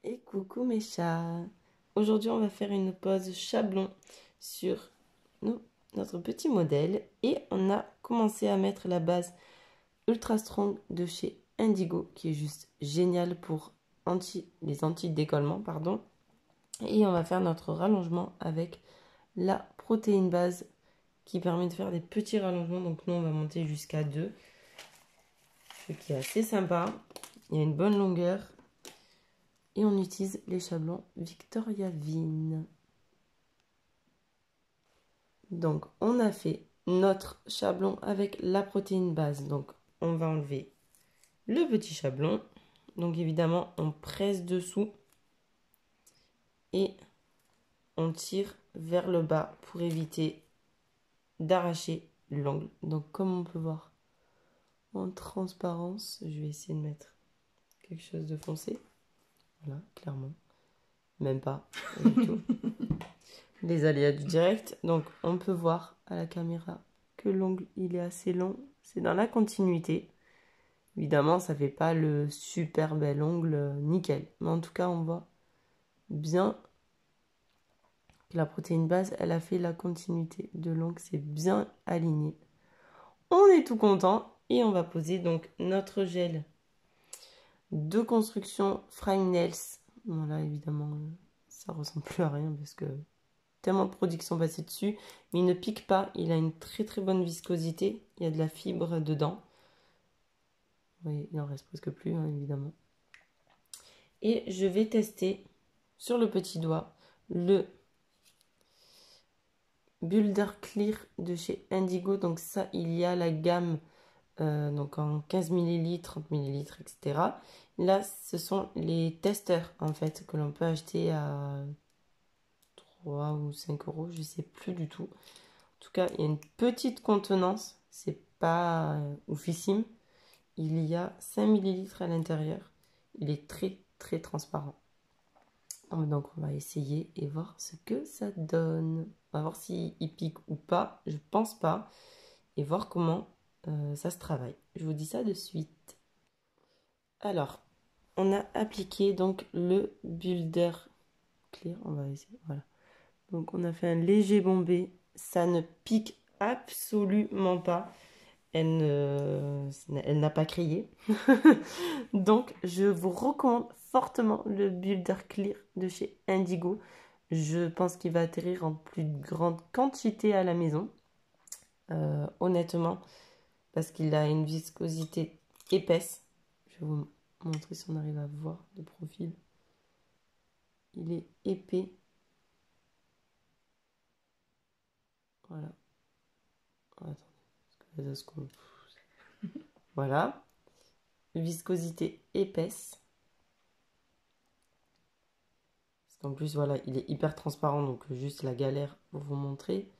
Et coucou mes chats. Aujourd'hui on va faire une pause chablon sur notre petit modèle et on a commencé à mettre la base Ultra Strong de chez Indigo qui est juste génial pour les anti-décollements, pardon. Et on va faire notre rallongement avec la protéine base qui permet de faire des petits rallongements. Donc nous on va monter jusqu'à 2, ce qui est assez sympa. Il y a une bonne longueur. Et on utilise les chablons Victoria Vin. Donc, on a fait notre chablon avec la protéine base. Donc, on va enlever le petit chablon. Donc, évidemment, on presse dessous. Et on tire vers le bas pour éviter d'arracher l'ongle. Donc, comme on peut voir en transparence, je vais essayer de mettre quelque chose de foncé. Voilà, clairement. Même pas du tout. Les aléas du direct. Donc, on peut voir à la caméra que l'ongle, il est assez long. C'est dans la continuité. Évidemment, ça fait pas le super bel ongle nickel. Mais en tout cas, on voit bien que la protéine base, elle a fait la continuité de l'ongle. C'est bien aligné. On est tout content. Et on va poser donc notre gel de construction Frame Nails. Voilà, évidemment, ça ressemble plus à rien parce que tellement de produits qui sont passés dessus, mais il ne pique pas, il a une très très bonne viscosité, il y a de la fibre dedans. Vous voyez, il n'en reste presque plus, hein, évidemment. Et je vais tester sur le petit doigt le Builder Clear de chez Indigo. Donc ça, il y a la gamme donc en 15 ml, 30 ml, etc. Là, ce sont les testeurs en fait que l'on peut acheter à 3 ou 5 euros, je ne sais plus du tout. En tout cas, il y a une petite contenance, c'est pas oufissime. Il y a 5 ml à l'intérieur. Il est très très transparent. Donc on va essayer et voir ce que ça donne. On va voir s'il pique ou pas, je pense pas. Et voir comment ça se travaille. Je vous dis ça de suite. Alors, on a appliqué donc le Builder Clear. On va essayer, voilà. Donc on a fait un léger bombé. Ça ne pique absolument pas. Elle n'a pas crié. Donc, je vous recommande fortement le Builder Clear de chez Indigo. Je pense qu'il va atterrir en plus grande quantité à la maison. Honnêtement, parce qu'il a une viscosité épaisse. Je vais vous montrer si on arrive à voir de profil. Il est épais. Voilà. Attendez. Voilà. Viscosité épaisse. Parce qu'en plus, voilà, il est hyper transparent. Donc, juste la galère pour vous montrer.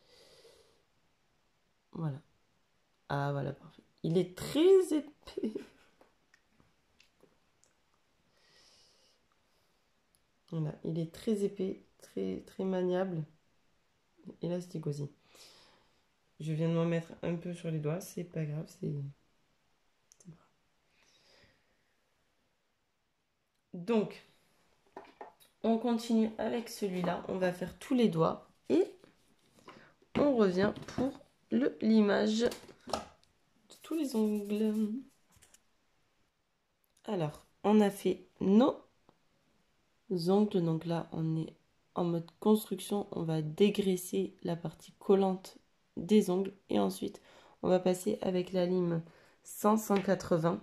Voilà. Ah, voilà, parfait. Il est très épais. Voilà, il est très épais, très, très maniable. Élastique aussi. Je viens de m'en mettre un peu sur les doigts, c'est pas grave, c'est pas. Donc, on continue avec celui-là. On va faire tous les doigts et on revient pour le limage de tous les ongles. Alors, on a fait nos ongles. Donc là, on est en mode construction. On va dégraisser la partie collante des ongles. Et ensuite, on va passer avec la lime 100-180.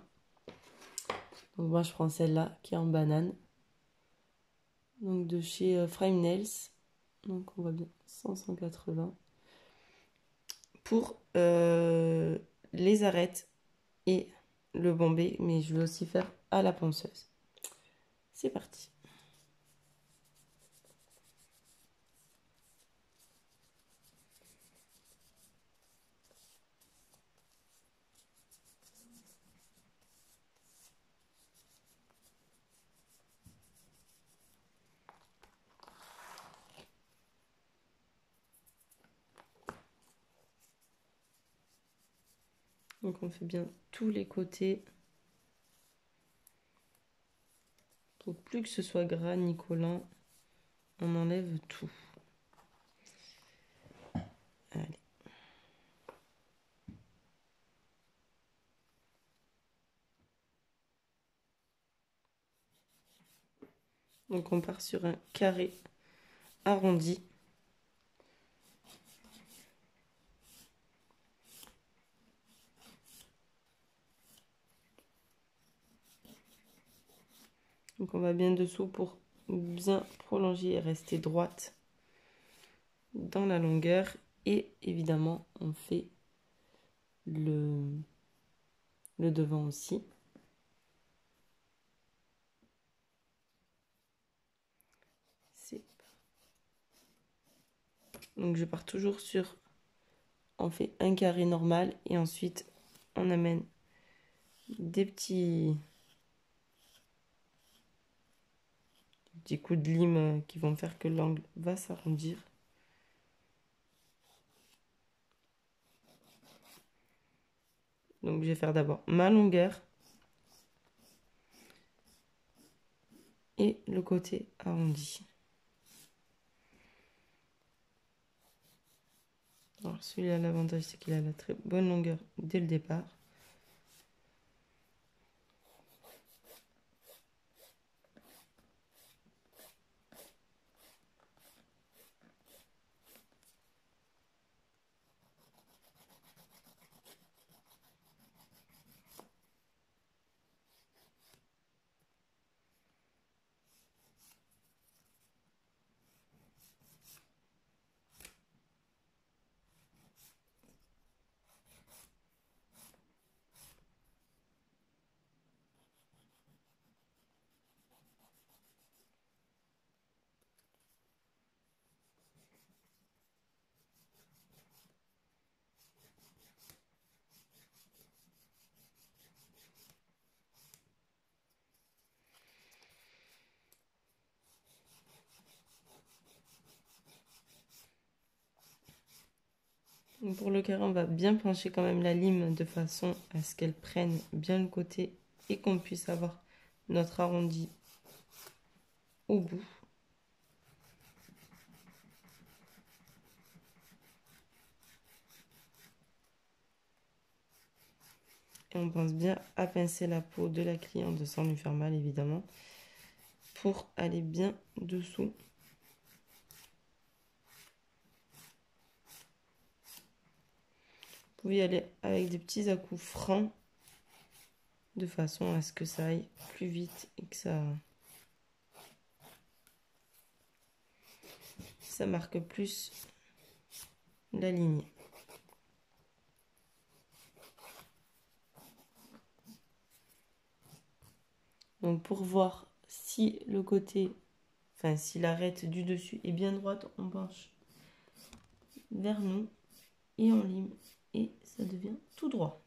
Donc moi, je prends celle-là qui est en banane. Donc de chez Frame Nails. Donc on voit bien 100-180. Pour les arêtes et le bombé. Mais je vais aussi faire à la ponceuse. C'est parti. Donc on fait bien tous les côtés pour plus que ce soit gras ni collant. On enlève tout. Allez. Donc on part sur un carré arrondi. Donc on va bien dessous pour bien prolonger et rester droite dans la longueur. Et évidemment, on fait le devant aussi. Donc je pars toujours sur... On fait un carré normal et ensuite on amène des petits coups de lime qui vont faire que l'angle va s'arrondir. Donc je vais faire d'abord ma longueur et le côté arrondi. Alors celui-là, l'avantage c'est qu'il a la très bonne longueur dès le départ. Donc pour le carré, on va bien pencher quand même la lime de façon à ce qu'elle prenne bien le côté et qu'on puisse avoir notre arrondi au bout. Et on pense bien à pincer la peau de la cliente sans lui faire mal évidemment pour aller bien dessous. Vous pouvez y aller avec des petits à-coups francs de façon à ce que ça aille plus vite et que ça marque plus la ligne. Donc pour voir si le côté, enfin si l'arête du dessus est bien droite, on penche vers nous et on lime et ça devient tout droit.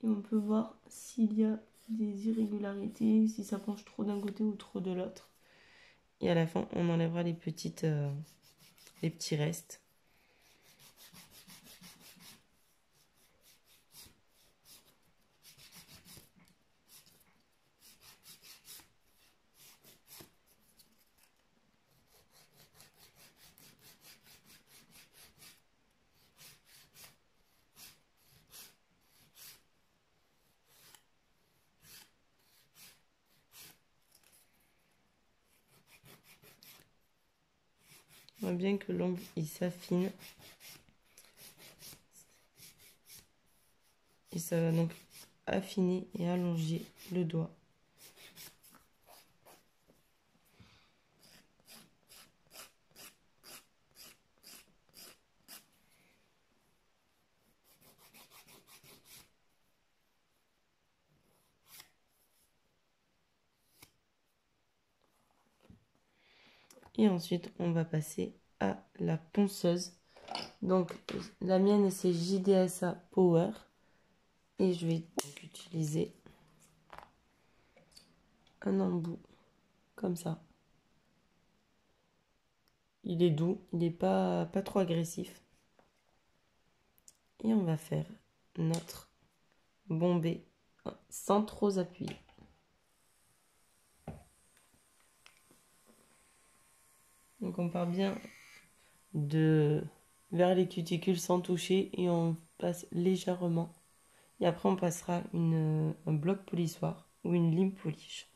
Et on peut voir s'il y a des irrégularités, si ça penche trop d'un côté ou trop de l'autre. Et à la fin, on enlèvera les petits restes. On voit bien que l'ongle il s'affine. Et ça va donc affiner et allonger le doigt. Et ensuite, on va passer à la ponceuse. Donc, la mienne, c'est JDSA Power. Et je vais donc utiliser un embout comme ça. Il est doux, il n'est pas trop agressif. Et on va faire notre bombé sans trop appuyer. Donc on part bien vers les cuticules sans toucher et on passe légèrement. Et après on passera un bloc polissoir ou une lime polish.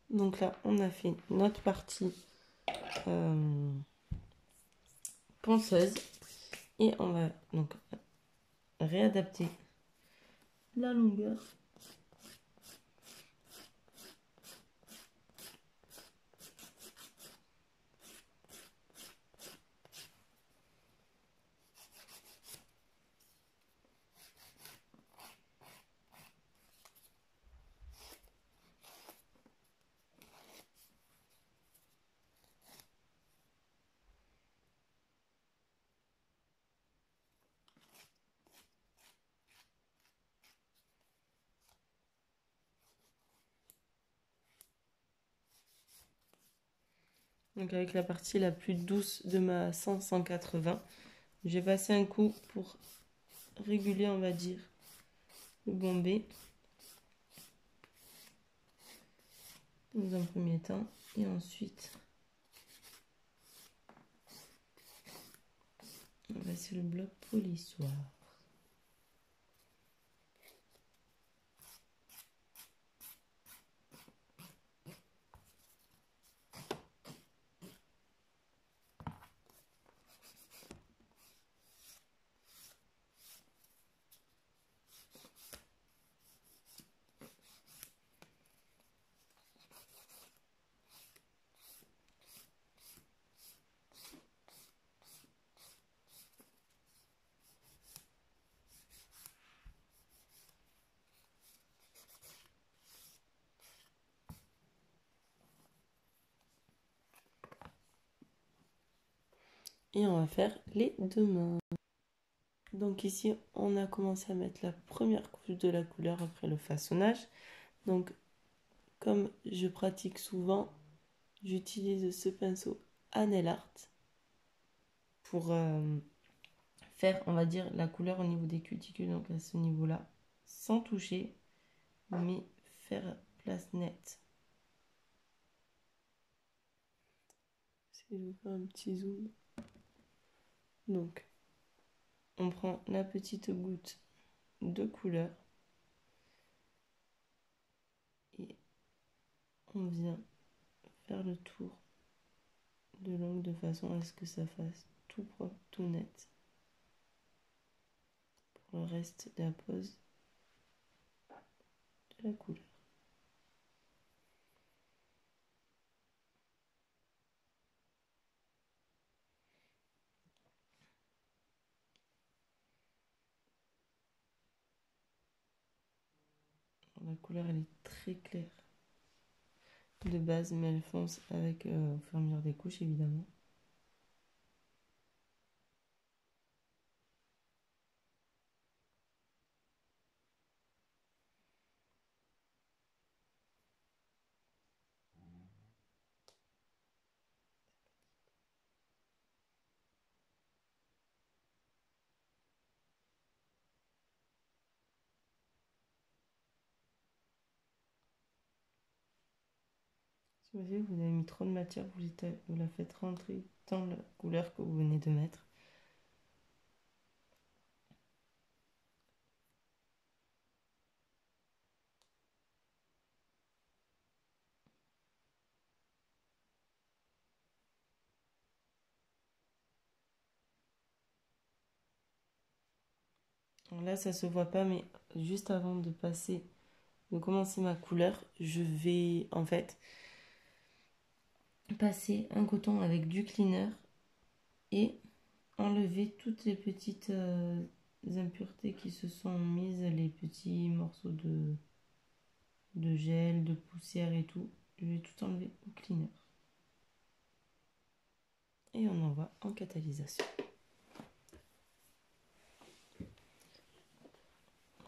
Donc là, on a fait notre partie ponceuse et on va donc réadapter la longueur. Donc avec la partie la plus douce de ma 100-180, j'ai passé un coup pour réguler, on va dire, le bombé dans un premier temps et ensuite on va passer le bloc polissoir. Et on va faire les deux mains. Donc ici, on a commencé à mettre la première couche de la couleur après le façonnage. Donc, comme je pratique souvent, j'utilise ce pinceau à nail art pour faire, on va dire, la couleur au niveau des cuticules, donc à ce niveau-là, sans toucher, mais faire place nette. Je vais faire un petit zoom. Donc, on prend la petite goutte de couleur et on vient faire le tour de l'angle de façon à ce que ça fasse tout propre, tout net. Pour le reste de la pose de la couleur. La couleur elle est très claire de base, mais elle fonce avec au fur et à mesure des couches évidemment. Si vous voyez, vous avez mis trop de matière, vous la faites rentrer dans la couleur que vous venez de mettre. Là, ça se voit pas, mais juste avant de commencer ma couleur, je vais en fait passer un coton avec du cleaner et enlever toutes les petites impuretés qui se sont mises, les petits morceaux de gel, de poussière et tout. Je vais tout enlever au cleaner. Et on envoie en catalysation.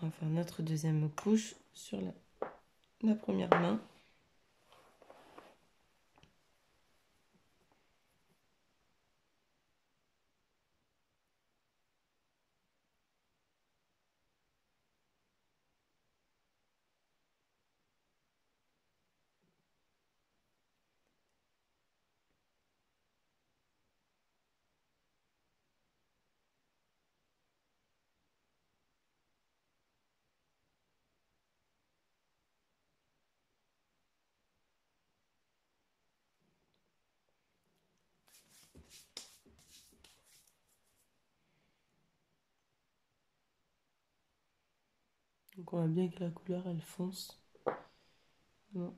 On va faire notre deuxième couche sur la première main. Donc on voit bien que la couleur elle fonce. Bon.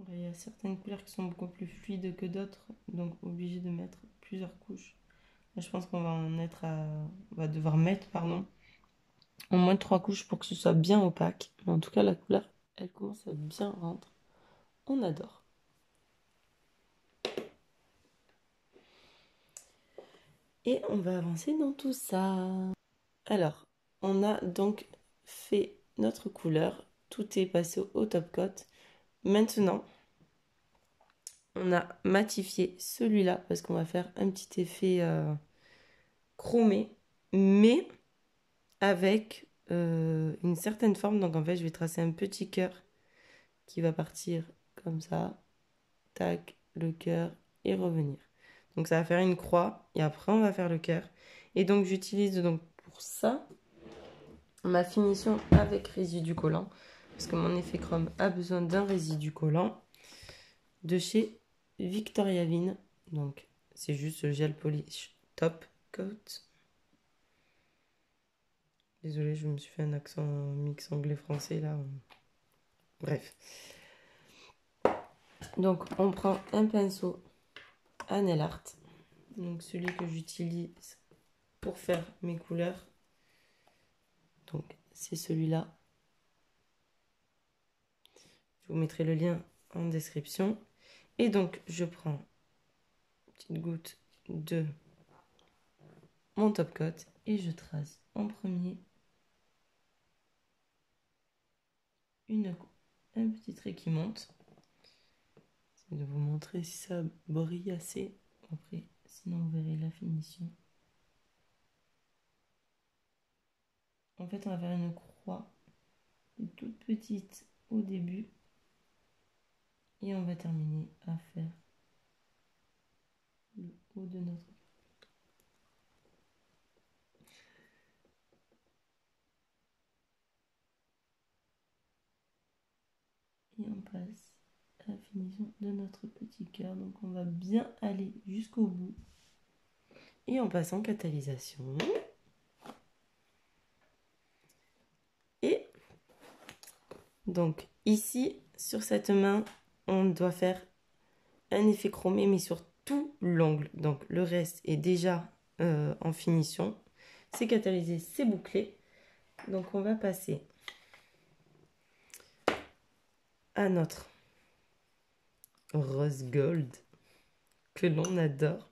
Il y a certaines couleurs qui sont beaucoup plus fluides que d'autres, donc obligé de mettre plusieurs couches. Là, je pense qu'on va devoir mettre, pardon, au moins 3 couches pour que ce soit bien opaque. Mais en tout cas, la couleur, elle commence à bien rentrer. On adore. Et on va avancer dans tout ça. Alors, on a donc fait notre couleur. Tout est passé au top coat. Maintenant, on a matifié celui-là parce qu'on va faire un petit effet chromé, mais avec une certaine forme. Donc en fait, je vais tracer un petit cœur qui va partir comme ça. Tac, le cœur et revenir. Donc ça va faire une croix et après on va faire le cœur. Et donc j'utilise donc pour ça ma finition avec résidu collant parce que mon effet chrome a besoin d'un résidu collant de chez Victoria Vin. Donc c'est juste le gel polish top coat. Désolée, je me suis fait un accent mix anglais-français là. Bref. Donc, on prend un pinceau à nail art. Donc, celui que j'utilise pour faire mes couleurs. Donc, c'est celui-là. Je vous mettrai le lien en description. Et donc, je prends une petite goutte de mon top coat et je trace en premier un petit trait qui monte. J'essaie de vous montrer si ça brille assez. Après, sinon vous verrez la finition. En fait, on va faire une croix toute petite au début et on va terminer à faire le haut de notre. Et on passe à la finition de notre petit cœur. Donc on va bien aller jusqu'au bout. Et on passe en catalysation. Et donc ici, sur cette main, on doit faire un effet chromé, mais sur tout l'ongle. Donc le reste est déjà en finition. C'est catalysé, c'est bouclé. Donc on va passer à notre rose gold que l'on adore,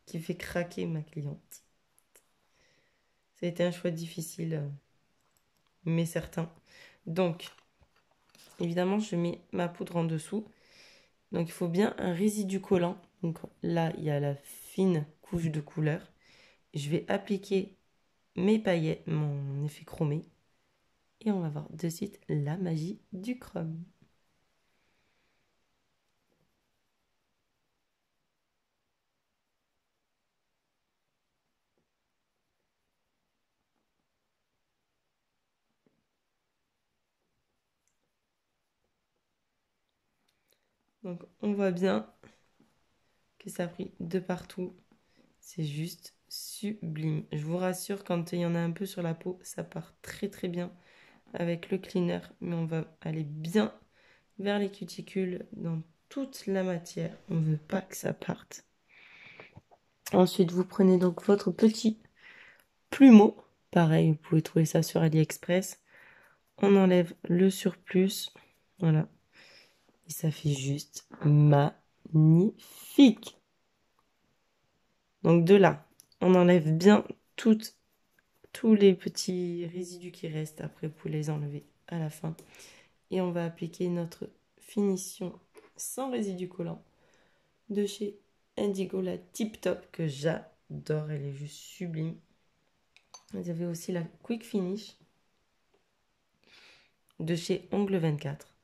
qui fait craquer ma cliente. Ça a été un choix difficile, mais certain. Donc, évidemment, je mets ma poudre en dessous. Donc, il faut bien un résidu collant. Donc là, il y a la fine couche de couleur. Je vais appliquer mes paillettes, mon effet chromé. Et on va voir de suite la magie du chrome. Donc, on voit bien que ça a pris de partout. C'est juste sublime. Je vous rassure, quand il y en a un peu sur la peau, ça part très très bien avec le cleaner. Mais on va aller bien vers les cuticules dans toute la matière. On ne veut pas que ça parte. Ensuite, vous prenez donc votre petit plumeau. Pareil, vous pouvez trouver ça sur AliExpress. On enlève le surplus. Voilà. Et ça fait juste magnifique. Donc de là, on enlève bien tous les petits résidus qui restent. Après, vous pouvez les enlever à la fin. Et on va appliquer notre finition sans résidus collants de chez Indigo, la Tip Top, que j'adore. Elle est juste sublime. Vous avez aussi la Quick Finish de chez Ongle 24.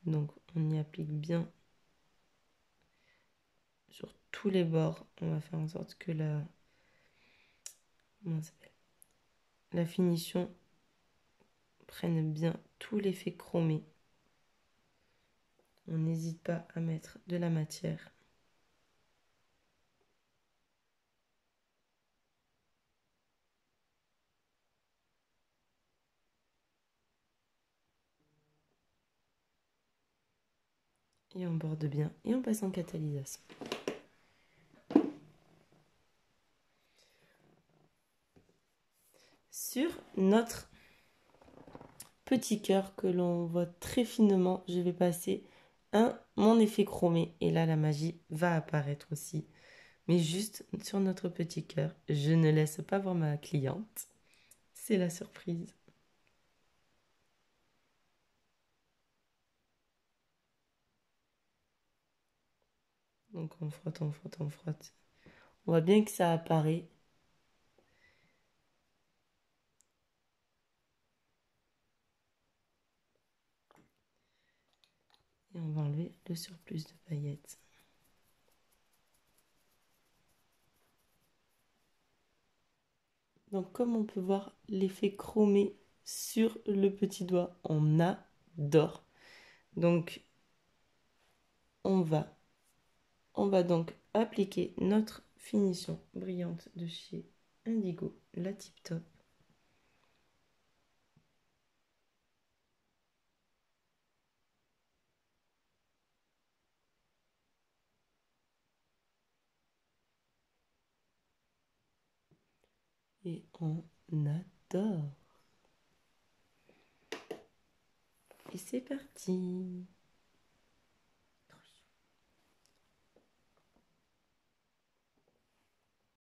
Donc, on y applique bien sur tous les bords. On va faire en sorte que la finition prenne bien tout l'effet chromé. On n'hésite pas à mettre de la matière. Et on borde bien et on passe en catalysation. Sur notre petit cœur que l'on voit très finement, je vais passer mon effet chromé. Et là, la magie va apparaître aussi. Mais juste sur notre petit cœur, je ne laisse pas voir ma cliente. C'est la surprise. Donc on frotte, on frotte, on frotte. On voit bien que ça apparaît. Et on va enlever le surplus de paillettes. Donc comme on peut voir l'effet chromé sur le petit doigt, on adore. Donc on va donc appliquer notre finition brillante de chez Indigo, la Tip Top. Et on adore. Et c'est parti.